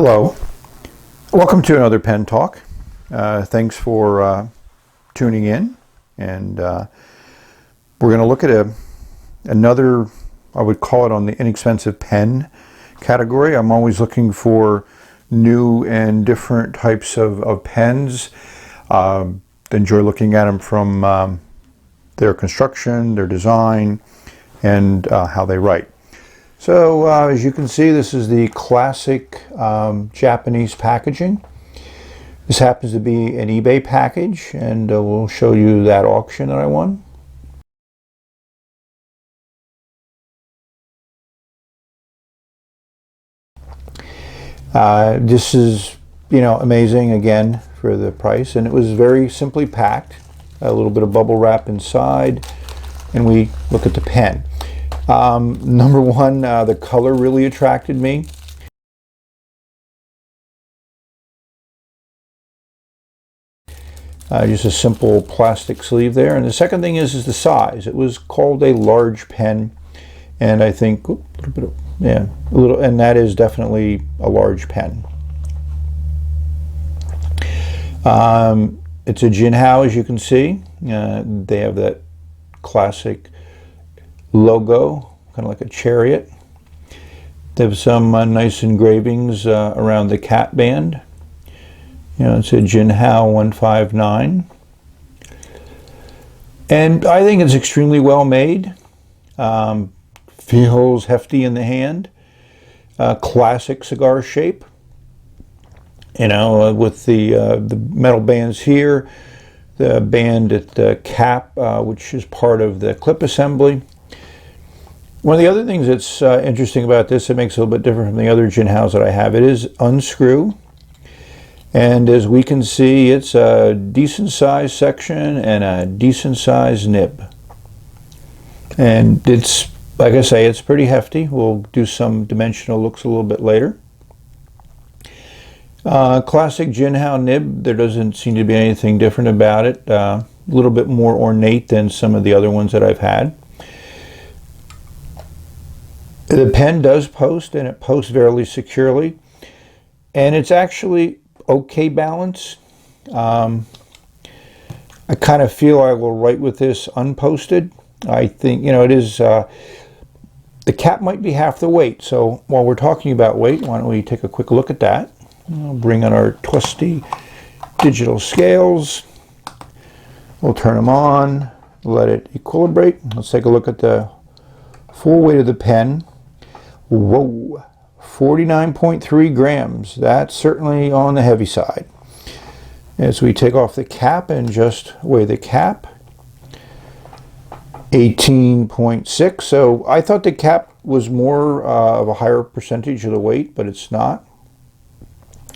Hello, welcome to another pen talk. Thanks for tuning in, and we're going to look at another, I would call it on the inexpensive pen category. I'm always looking for new and different types of pens. Enjoy looking at them from their construction, their design, and how they write. So as you can see, this is the classic Japanese packaging. This happens to be an eBay package, and we'll show you that auction that I won. This is, amazing again for the price, and it was very simply packed. A little bit of bubble wrap inside, and we look at the pen. Number one, the color really attracted me. Just a simple plastic sleeve there. And the second thing is the size. It was called a large pen, and I think and that is definitely a large pen. It's a Jinhao, as you can see. They have that classic logo, kind of like a chariot. They have some nice engravings around the cap band. It's a Jinhao 159, and I think it's extremely well made. Feels hefty in the hand. Classic cigar shape. With the metal bands here, the band at the cap, which is part of the clip assembly. One of the other things that's interesting about this, it makes it a little bit different from the other Jinhaos that I have. It is unscrew, and as we can see, it's a decent sized section and a decent sized nib. And it's, like I say, it's pretty hefty. We'll do some dimensional looks a little bit later. Classic Jinhao nib, there doesn't seem to be anything different about it. A little bit more ornate than some of the other ones that I've had. The pen does post, and it posts fairly securely, and it's actually okay balance. I kind of feel I will write with this unposted. I think, it is, the cap might be half the weight. So while we're talking about weight, why don't we take a quick look at that. I'll bring on our trusty digital scales. We'll turn them on, let it equilibrate. Let's take a look at the full weight of the pen. Whoa, 49.3 grams. That's certainly on the heavy side. As we take off the cap and just weigh the cap, 18.6. So I thought the cap was more of a higher percentage of the weight, but it's not.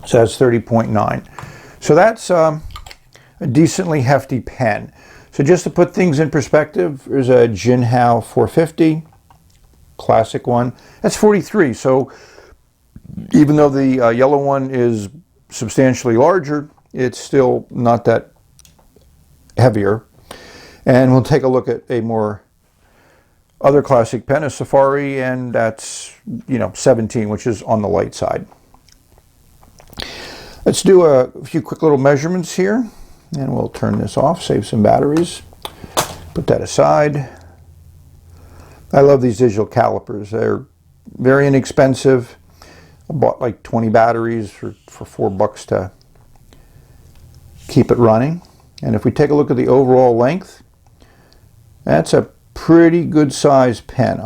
So that's 30.9. So that's a decently hefty pen. So just to put things in perspective, there's a Jinhao 450. Classic one, that's 43. So even though the yellow one is substantially larger, it's still not that heavier. And we'll take a look at a more other classic pen, a Safari, and that's 17, which is on the light side. Let's do a few quick little measurements here, and we'll turn this off, save some batteries, put that aside. I love these digital calipers. They're very inexpensive. I bought like 20 batteries for $4 to keep it running. And if we take a look at the overall length, that's a pretty good size pen.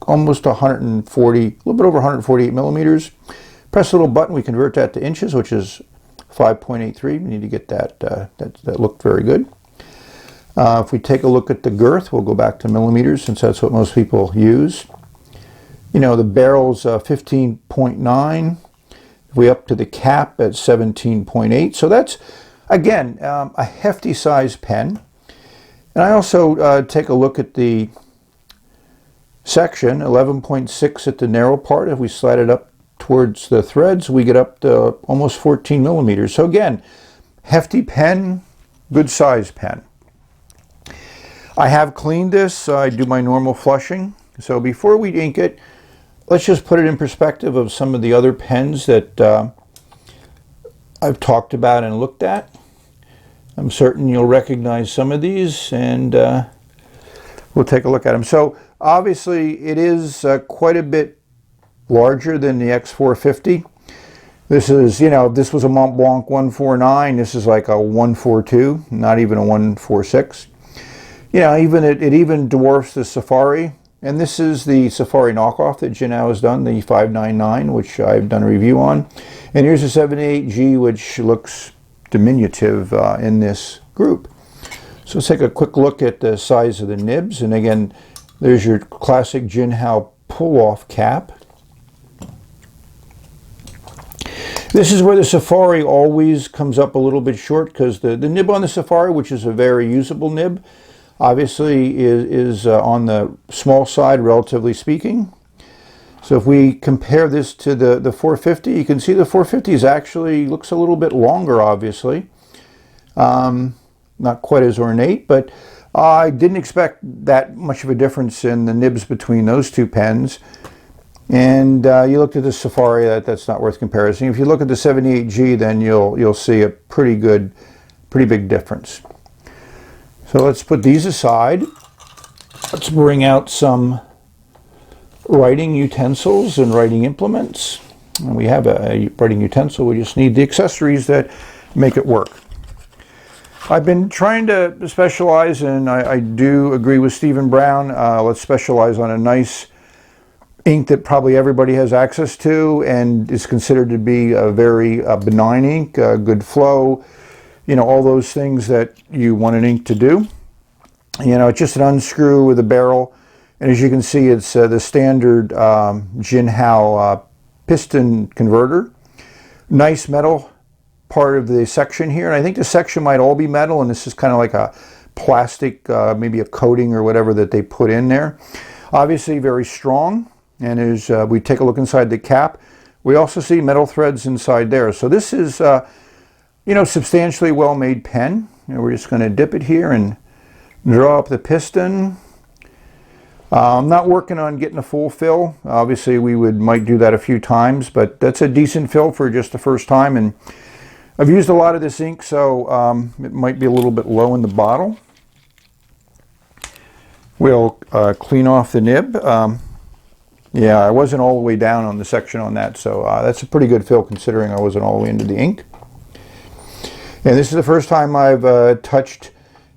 Almost 140, a little bit over 148 millimeters. Press a little button, we convert that to inches, which is 5.83. We need to get that, that looked very good. If we take a look at the girth, we'll go back to millimeters since that's what most people use. The barrel's 15.9. If we up to the cap at 17.8. So that's, again, a hefty size pen. And I also take a look at the section, 11.6 at the narrow part. If we slide it up towards the threads, we get up to almost 14 millimeters. So again, hefty pen, good size pen. I have cleaned this. I do my normal flushing. So before we ink it, let's just put it in perspective of some of the other pens that I've talked about and looked at. I'm certain you'll recognize some of these, and we'll take a look at them. So obviously it is quite a bit larger than the X450. This is, you know, this was a Mont Blanc 149. This is like a 142, not even a 146. You know, even it even dwarfs the Safari. And this is the Safari knockoff that Jinhao has done, the 599, which I've done a review on. And here's a 78G, which looks diminutive in this group. So let's take a quick look at the size of the nibs. And again, there's your classic Jinhao pull-off cap. This is where the Safari always comes up a little bit short, because the nib on the Safari, which is a very usable nib, obviously is on the small side, relatively speaking. So if we compare this to the 450, you can see the 450 is actually looks a little bit longer, obviously. Not quite as ornate, but I didn't expect that much of a difference in the nibs between those two pens. And you looked at the Safari, that's not worth comparison. If you look at the 78G, then you'll see a pretty big difference. So let's put these aside. Let's bring out some writing utensils and writing implements. And we have a writing utensil, we just need the accessories that make it work. I've been trying to specialize, and I do agree with Stephen Brown. Let's specialize on a nice ink that probably everybody has access to and is considered to be a very benign ink, good flow, you know, all those things that you want an ink to do. You know, it's just an unscrew with a barrel, and as you can see, it's the standard Jinhao piston converter. Nice metal part of the section here, and I think the section might all be metal, and this is kind of like a plastic, maybe a coating or whatever that they put in there. Obviously very strong, and as we take a look inside the cap, we also see metal threads inside there. So this is you know, substantially well-made pen. You know, we're just going to dip it here and draw up the piston. I'm not working on getting a full fill. Obviously we might do that a few times, but that's a decent fill for just the first time. And I've used a lot of this ink, so it might be a little bit low in the bottle. We'll clean off the nib. Yeah, I wasn't all the way down on the section on that, so that's a pretty good fill considering I wasn't all the way into the ink. And this is the first time I've touched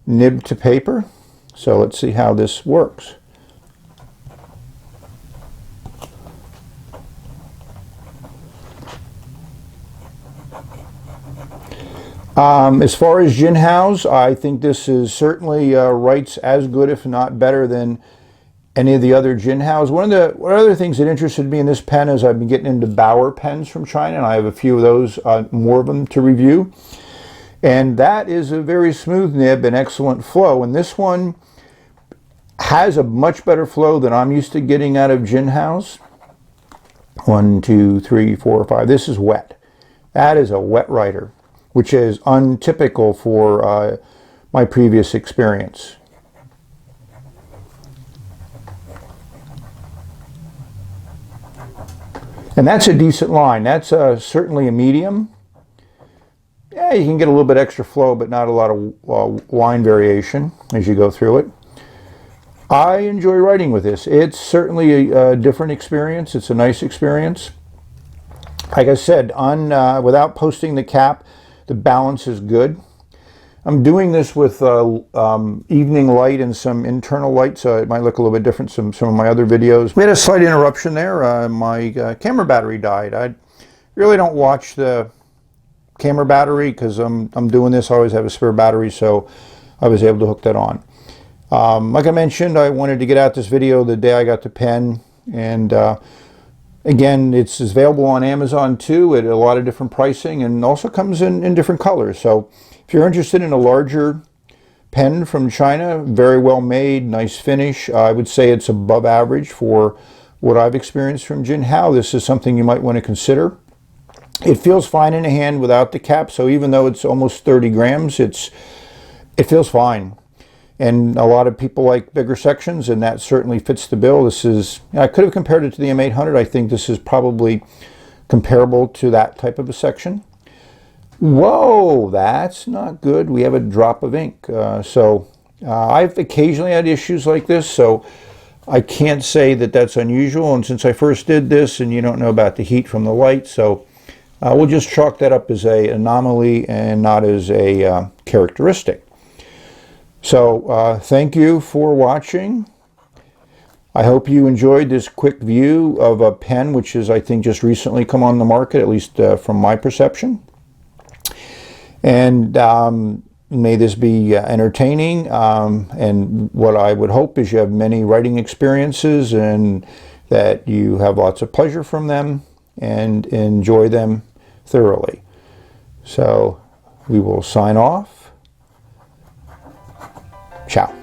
nib to paper, so let's see how this works. As far as Jinhao's, I think this is certainly writes as good, if not better, than any of the other Jinhao's. One of the other things that interested me in this pen is I've been getting into Bauer pens from China, and I have a few of those, more of them to review. And that is a very smooth nib and excellent flow. And this one has a much better flow than I'm used to getting out of Jinhao's. 1, 2, 3, 4, 5. This is wet. That is a wet writer, which is untypical for my previous experience. And that's a decent line. That's certainly a medium. Yeah, you can get a little bit extra flow, but not a lot of line variation as you go through it. I enjoy writing with this. It's certainly a different experience. It's a nice experience. Like I said, without posting the cap, the balance is good. I'm doing this with evening light and some internal light, so it might look a little bit different from some of my other videos. We had a slight interruption there. My camera battery died. I really don't watch the camera battery because I'm doing this. I always have a spare battery, so I was able to hook that on. Like I mentioned, I wanted to get out this video the day I got the pen, and again, it's available on Amazon too at a lot of different pricing, and also comes in different colors. So if you're interested in a larger pen from China, very well made, nice finish, I would say it's above average for what I've experienced from Jinhao. This is something you might want to consider. It feels fine in the hand without the cap, so even though it's almost 30 grams, it feels fine. And a lot of people like bigger sections, and that certainly fits the bill. This is, I could have compared it to the M800. I think this is probably comparable to that type of a section. Whoa, that's not good. We have a drop of ink. I've occasionally had issues like this, so I can't say that that's unusual. And since I first did this, and you don't know about the heat from the light, so we'll just chalk that up as an anomaly and not as a characteristic. So thank you for watching. I hope you enjoyed this quick view of a pen which is, I think, just recently come on the market, at least from my perception. And may this be entertaining. And what I would hope is you have many writing experiences and that you have lots of pleasure from them and enjoy them thoroughly. So we will sign off. Ciao.